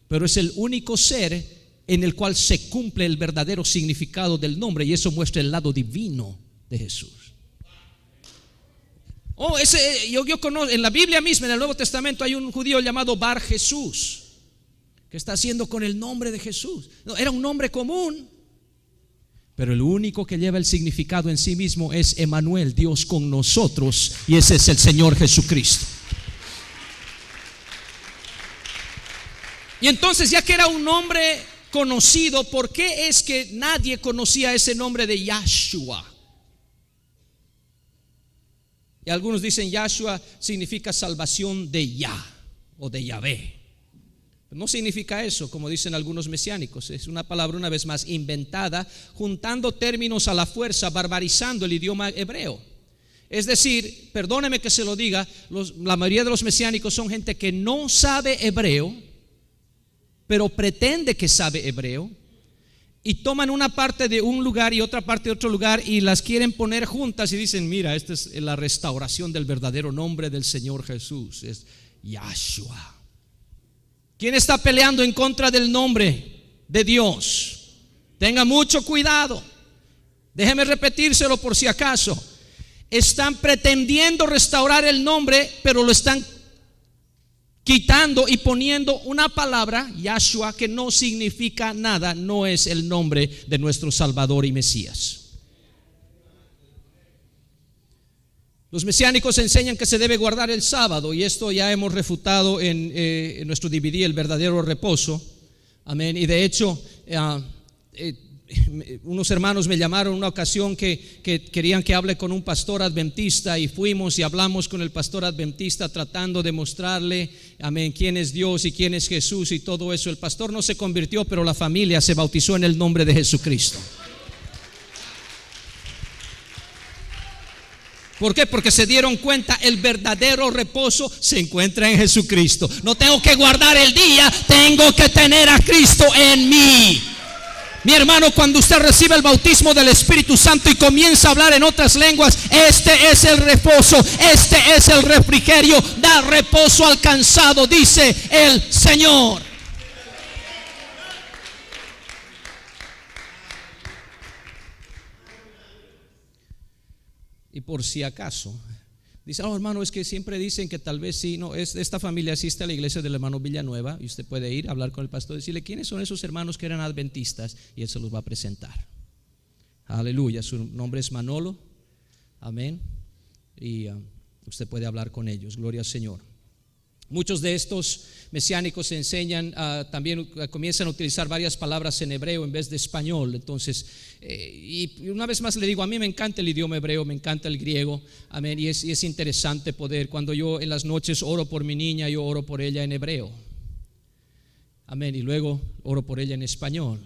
S1: Pero es el único ser en el cual se cumple el verdadero significado del nombre, y eso muestra el lado divino de Jesús. Yo conozco, en la Biblia misma, en el Nuevo Testamento, hay un judío llamado Bar Jesús, que está haciendo con el nombre de Jesús. No, era un nombre común, pero el único que lleva el significado en sí mismo es Emmanuel, Dios con nosotros, y ese es el Señor Jesucristo. Y entonces, ya que era un nombre conocido, ¿por qué es que nadie conocía ese nombre de Yahshua? Y algunos dicen Yahshua significa salvación de Yah o de Yahvé. No significa eso, como dicen algunos mesiánicos. Es una palabra, una vez más, inventada, juntando términos a la fuerza, barbarizando el idioma hebreo. Es decir, perdóneme que se lo diga, la mayoría de los mesiánicos son gente que no sabe hebreo, pero pretende que sabe hebreo, y toman una parte de un lugar y otra parte de otro lugar y las quieren poner juntas y dicen, mira, esta es la restauración del verdadero nombre del Señor Jesús, es Yahshua. ¿Quién está peleando en contra del nombre de Dios? Tenga mucho cuidado. Déjeme repetírselo por si acaso. Están pretendiendo restaurar el nombre, pero lo están quitando y poniendo una palabra, Yahshua, que no significa nada, no es el nombre de nuestro Salvador y Mesías. Los mesiánicos enseñan que se debe guardar el sábado, y esto ya hemos refutado en nuestro DVD, El Verdadero Reposo. Amén. Y de hecho, unos hermanos me llamaron una ocasión que querían que hable con un pastor adventista, y fuimos y hablamos con el pastor adventista tratando de mostrarle, amén, quién es Dios y quién es Jesús y todo eso. El pastor no se convirtió, pero la familia se bautizó en el nombre de Jesucristo. ¿Por qué? Porque se dieron cuenta, el verdadero reposo se encuentra en Jesucristo. No tengo que guardar el día, tengo que tener a Cristo en mí. Mi hermano, cuando usted recibe el bautismo del Espíritu Santo y comienza a hablar en otras lenguas, este es el reposo, este es el refrigerio, da reposo al cansado, dice el Señor. Y por si acaso, dice, hermano, es que siempre dicen que tal vez sí, no, esta familia asiste a la iglesia del hermano Villanueva y usted puede ir a hablar con el pastor y decirle quiénes son esos hermanos que eran adventistas y él se los va a presentar. Aleluya, su nombre es Manolo, amén, y usted puede hablar con ellos, gloria al Señor. Muchos de estos mesiánicos enseñan, también comienzan a utilizar varias palabras en hebreo en vez de español. Entonces, y una vez más le digo, a mí me encanta el idioma hebreo, me encanta el griego, amén, y es interesante poder, cuando yo en las noches oro por mi niña, yo oro por ella en hebreo, amén, y luego oro por ella en español,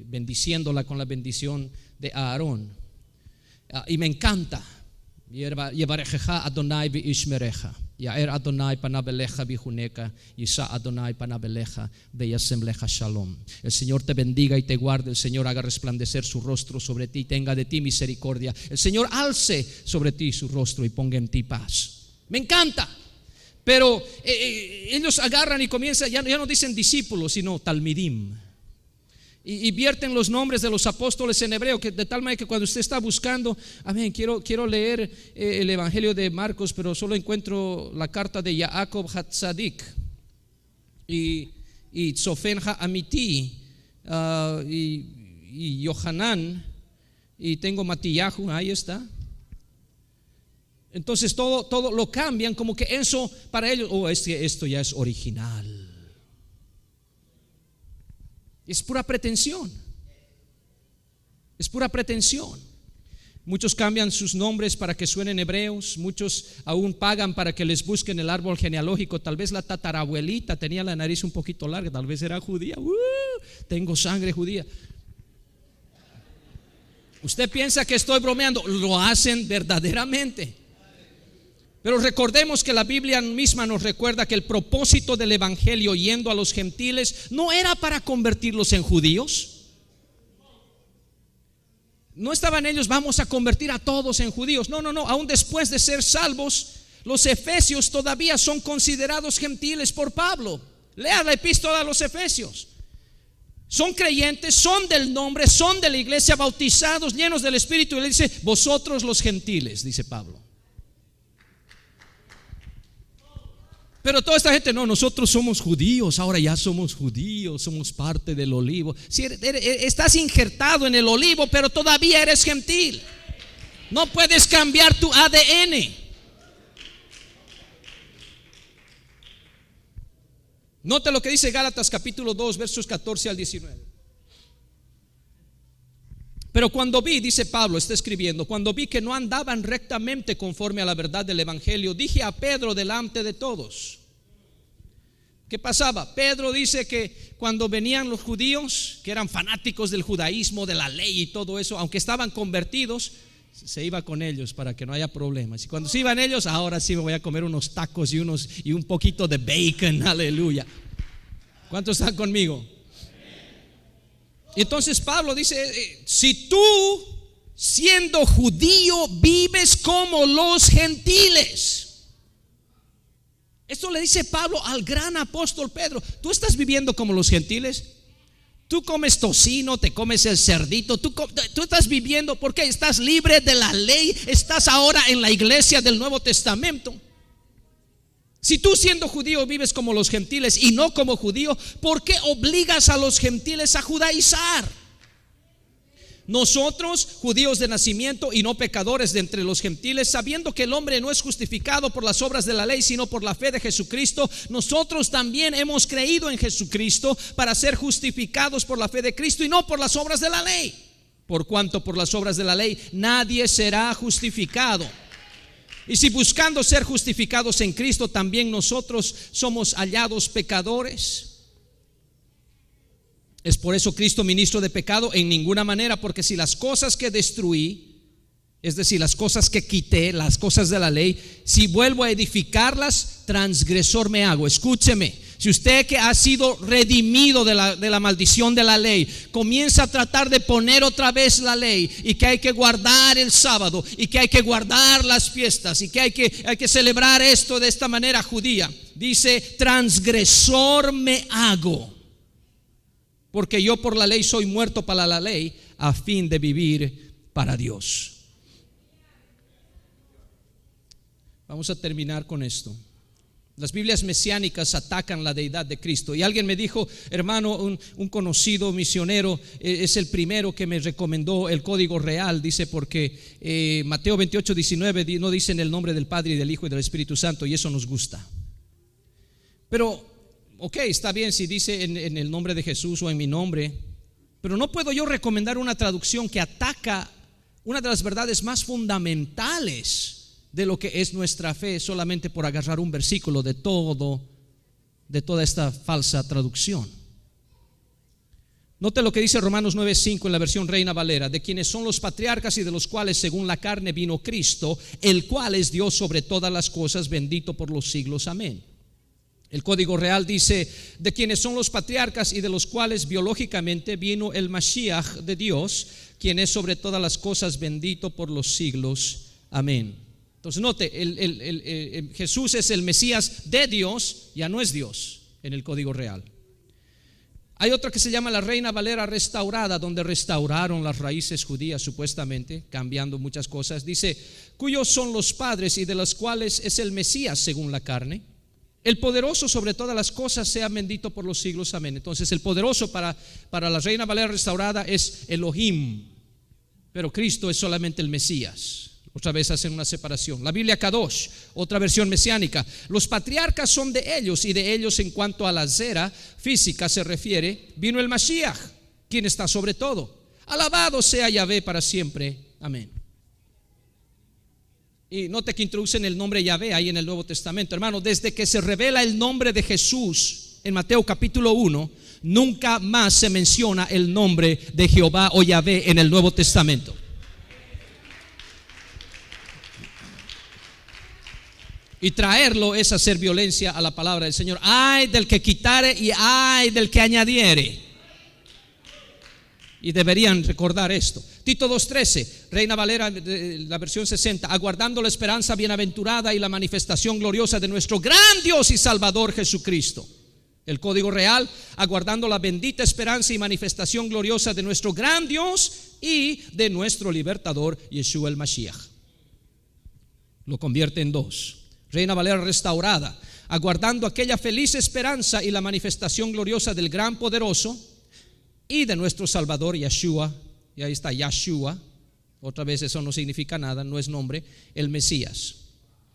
S1: bendiciéndola con la bendición de Aarón, y me encanta. Yevarechecha Adonai v'ishmerecha, Yaer Adonai panabelecha v'juneka, Yisa Adonai panabelecha v'yasemlecha shalom. El Señor te bendiga y te guarde, el Señor haga resplandecer su rostro sobre ti, tenga de ti misericordia. El Señor alce sobre ti su rostro y ponga en ti paz. Me encanta. Pero ellos agarran y comienzan, ya no dicen discípulos, sino talmidim. Y vierten los nombres de los apóstoles en hebreo, que de tal manera que cuando usted está buscando, amén, quiero leer el evangelio de Marcos, pero solo encuentro la carta de Jacob Hatzadik y Tzofen Amiti y Yohanan, y tengo Matillahu, ahí está. Entonces todo lo cambian, como que eso para ellos, esto ya es original. Es pura pretensión. Es pura pretensión. Muchos cambian sus nombres para que suenen hebreos. Muchos aún pagan para que les busquen el árbol genealógico. Tal vez la tatarabuelita tenía la nariz un poquito larga, tal vez era judía. Tengo sangre judía. Usted piensa que estoy bromeando, lo hacen verdaderamente. Pero recordemos que la Biblia misma nos recuerda que el propósito del evangelio yendo a los gentiles no era para convertirlos en judíos. No estaban ellos, vamos a convertir a todos en judíos. No, aún después de ser salvos, los efesios todavía son considerados gentiles por Pablo. Lea la epístola a los efesios. Son creyentes, son del nombre, son de la iglesia, bautizados, llenos del Espíritu. Y le dice, vosotros los gentiles, dice Pablo. Pero toda esta gente, no, nosotros somos judíos, ahora ya somos judíos, somos parte del olivo. Si estás injertado en el olivo, pero todavía eres gentil. No puedes cambiar tu ADN. Note lo que dice Gálatas capítulo 2, versos 14 al 19. Pero cuando vi, dice Pablo, está escribiendo, cuando vi que no andaban rectamente conforme a la verdad del evangelio, dije a Pedro delante de todos. ¿Qué pasaba? Pedro dice que cuando venían los judíos, que eran fanáticos del judaísmo, de la ley y todo eso, aunque estaban convertidos, se iba con ellos para que no haya problemas. Y cuando se iban ellos, ahora sí me voy a comer unos tacos y un poquito de bacon, aleluya. ¿Cuántos están conmigo? Entonces Pablo dice, si tú siendo judío vives como los gentiles. Esto le dice Pablo al gran apóstol Pedro. ¿Tú estás viviendo como los gentiles? Tú comes tocino, te comes el cerdito, tú estás viviendo porque estás libre de la ley, estás ahora en la iglesia del Nuevo Testamento. Si tú siendo judío vives como los gentiles y no como judío, ¿por qué obligas a los gentiles a judaizar? Nosotros, judíos de nacimiento y no pecadores de entre los gentiles, sabiendo que el hombre no es justificado por las obras de la ley, sino por la fe de Jesucristo, nosotros también hemos creído en Jesucristo para ser justificados por la fe de Cristo y no por las obras de la ley. Por cuanto por las obras de la ley nadie será justificado. Y si buscando ser justificados en Cristo también nosotros somos hallados pecadores, ¿es por eso Cristo ministro de pecado? En ninguna manera, porque si las cosas que destruí es decir, las cosas que quité, las cosas de la ley, si vuelvo a edificarlas, transgresor me hago. Escúcheme, si usted que ha sido redimido de la maldición de la ley, comienza a tratar de poner otra vez la ley, y que hay que guardar el sábado, y que hay que guardar las fiestas, y que hay que celebrar esto de esta manera judía, dice, transgresor me hago, porque yo por la ley soy muerto para la ley, a fin de vivir para Dios. Vamos a terminar con esto. Las Biblias mesiánicas atacan la deidad de Cristo. Y alguien me dijo, hermano, un conocido misionero, es el primero que me recomendó el código real. Dice, porque Mateo 28:19 no dice en el nombre del Padre y del Hijo y del Espíritu Santo, y eso nos gusta. Pero, ok, está bien si dice en el nombre de Jesús o en mi nombre, pero no puedo yo recomendar una traducción que ataca una de las verdades más fundamentales de lo que es nuestra fe, solamente por agarrar un versículo de toda esta falsa traducción. Note lo que dice Romanos 9:5 en la versión Reina Valera: de quienes son los patriarcas y de los cuales según la carne vino Cristo, el cual es Dios sobre todas las cosas, bendito por los siglos, amén. El código real dice: de quienes son los patriarcas y de los cuales biológicamente vino el Mashiach de Dios, quien es sobre todas las cosas, bendito por los siglos, amén. Entonces note, Jesús es el Mesías de Dios, ya no es Dios en el código real. Hay otra que se llama la Reina Valera restaurada, donde restauraron las raíces judías supuestamente, cambiando muchas cosas. Dice: cuyos son los padres y de los cuales es el Mesías según la carne, el poderoso sobre todas las cosas, sea bendito por los siglos, amén. Entonces el poderoso para la Reina Valera restaurada es Elohim, pero Cristo es solamente el Mesías. Otra vez hacen una separación. La Biblia Kadosh, otra versión mesiánica: los patriarcas son de ellos, y de ellos en cuanto a la zera física se refiere, vino el Mashiach, quien está sobre todo. Alabado sea Yahvé para siempre, amén. Y note que introducen el nombre Yahvé ahí en el Nuevo Testamento. Hermano, desde que se revela el nombre de Jesús en Mateo capítulo 1, nunca más se menciona el nombre de Jehová o Yahvé en el Nuevo Testamento. Y traerlo es hacer violencia a la palabra del Señor. Ay del que quitare y ay del que añadiere. Y deberían recordar esto. Tito 2:13, Reina Valera, la versión 60: aguardando la esperanza bienaventurada y la manifestación gloriosa de nuestro gran Dios y Salvador Jesucristo. El código real: aguardando la bendita esperanza y manifestación gloriosa de nuestro gran Dios y de nuestro libertador Yeshua el Mashiach. Lo convierte en dos. Reina Valera restaurada: aguardando aquella feliz esperanza y la manifestación gloriosa del gran poderoso y de nuestro Salvador Yeshua. Y ahí está Yeshua. Otra vez eso no significa nada, no es nombre, el Mesías.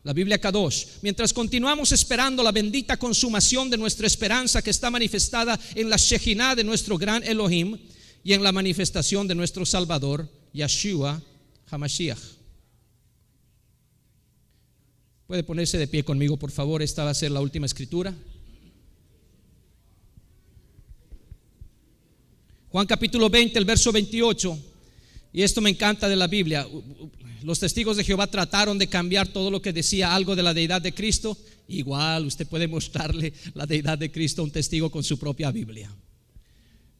S1: La Biblia Kadosh: mientras continuamos esperando la bendita consumación de nuestra esperanza, que está manifestada en la Shejinah de nuestro gran Elohim y en la manifestación de nuestro Salvador Yeshua HaMashiach. Puede ponerse de pie conmigo, por favor. Esta va a ser la última escritura. Juan capítulo 20, el verso 28. Y esto me encanta de la Biblia. Los testigos de Jehová trataron de cambiar todo lo que decía algo de la deidad de Cristo. Igual usted puede mostrarle la deidad de Cristo a un testigo con su propia Biblia.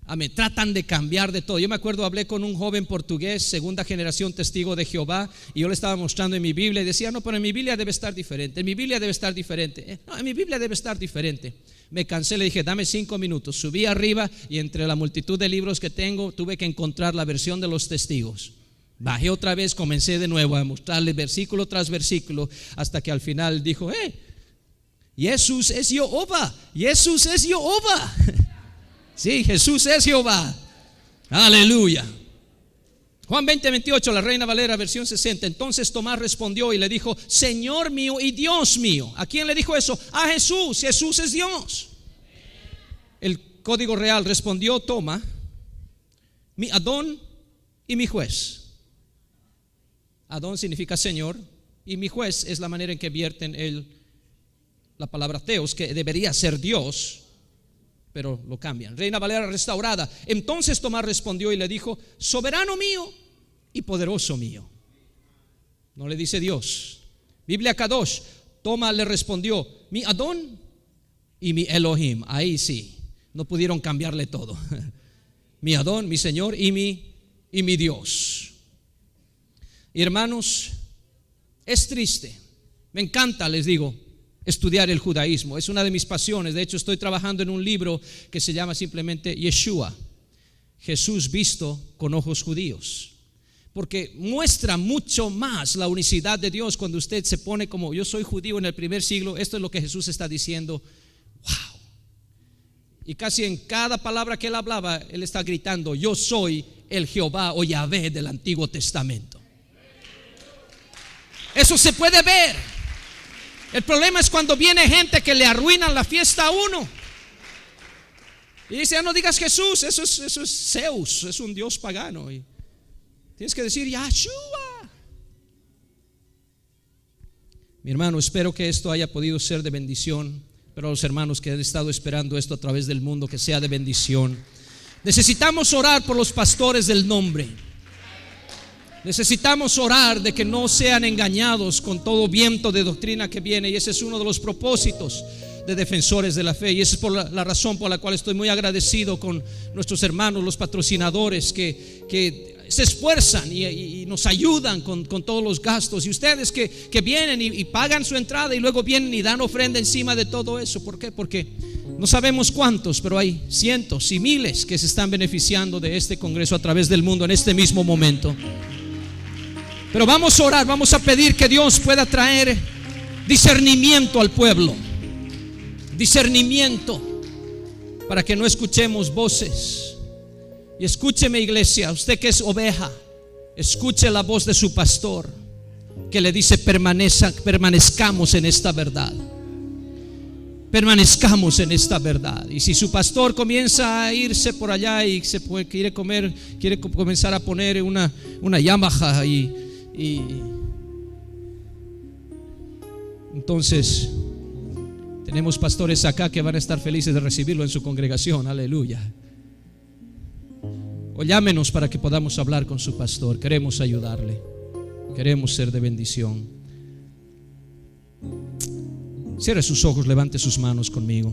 S1: Amén. Tratan de cambiar de todo. Yo me acuerdo, hablé con un joven portugués, segunda generación testigo de Jehová, y yo le estaba mostrando en mi Biblia y decía: no, pero en mi Biblia debe estar diferente, en mi Biblia debe estar diferente, no, en mi Biblia debe estar diferente. Me cansé, le dije: dame 5 minutos. Subí arriba y entre la multitud de libros que tengo tuve que encontrar la versión de los testigos. Bajé otra vez, comencé de nuevo a mostrarle versículo tras versículo, hasta que al final dijo: Jesús es Jehová, Jesús es Jehová. Sí, Jesús es Jehová. Aleluya. Juan 20, 28, la Reina Valera versión 60. Entonces Tomás respondió y le dijo: Señor mío y Dios mío. ¿A quién le dijo eso? A Jesús. Jesús es Dios. El código real: respondió Tomás: mi Adón y mi juez. Adón significa Señor, y mi juez es la manera en que vierten la palabra Teos, que debería ser Dios, pero lo cambian. Reina Valera restaurada: entonces Tomás respondió y le dijo: soberano mío y poderoso mío.
S2: No le dice Dios. Biblia Kadosh, Toma le respondió, mi Adón y mi Elohim. Ahí sí, no pudieron cambiarle todo. Mi Adón, mi Señor y mi Dios. Y hermanos, es triste. Me encanta, les digo, estudiar el judaísmo. Es una de mis pasiones. De hecho, estoy trabajando en un libro que se llama simplemente Yeshua, Jesús visto con ojos judíos. Porque muestra mucho más la unicidad de Dios cuando usted se pone como yo soy judío en el primer siglo. Esto es lo que Jesús está diciendo. Wow. Y casi en cada palabra que él hablaba, él está gritando, yo soy el Jehová o Yahvé del Antiguo Testamento. Eso se puede ver. El problema es cuando viene gente que le arruinan la fiesta a uno y dice, no digas Jesús, eso es Zeus, es un dios pagano. Y tienes que decir Yahshua. Mi hermano, espero que esto haya podido ser de bendición, pero a los hermanos que han estado esperando esto a través del mundo, que sea de bendición. Necesitamos orar por los pastores del nombre. Necesitamos orar de que no sean engañados con todo viento de doctrina que viene. Y ese es uno de los propósitos de Defensores de la Fe. Y esa es por la razón por la cual estoy muy agradecido con nuestros hermanos, los patrocinadores que se esfuerzan y nos ayudan con todos los gastos. Y ustedes que vienen y pagan su entrada y luego vienen y dan ofrenda encima de todo eso. ¿Por qué? Porque no sabemos cuántos, pero hay cientos y miles que se están beneficiando de este congreso a través del mundo en este mismo momento. Pero vamos a orar, vamos a pedir que Dios pueda traer discernimiento al pueblo. Discernimiento para que no escuchemos voces. Y escúcheme, iglesia, usted que es oveja, escuche la voz de su pastor que le dice permanezcamos en esta verdad. Permanezcamos en esta verdad. Y si su pastor comienza a irse por allá y quiere comenzar a poner una Yamaha y entonces tenemos pastores acá que van a estar felices de recibirlo en su congregación. Aleluya. O llámenos para que podamos hablar con su pastor. Queremos ayudarle, queremos ser de bendición. Cierre sus ojos, levante sus manos conmigo.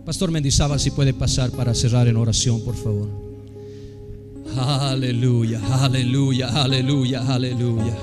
S2: Pastor Mendizábal, si puede pasar para cerrar en oración, por favor. Aleluya, aleluya, aleluya, aleluya.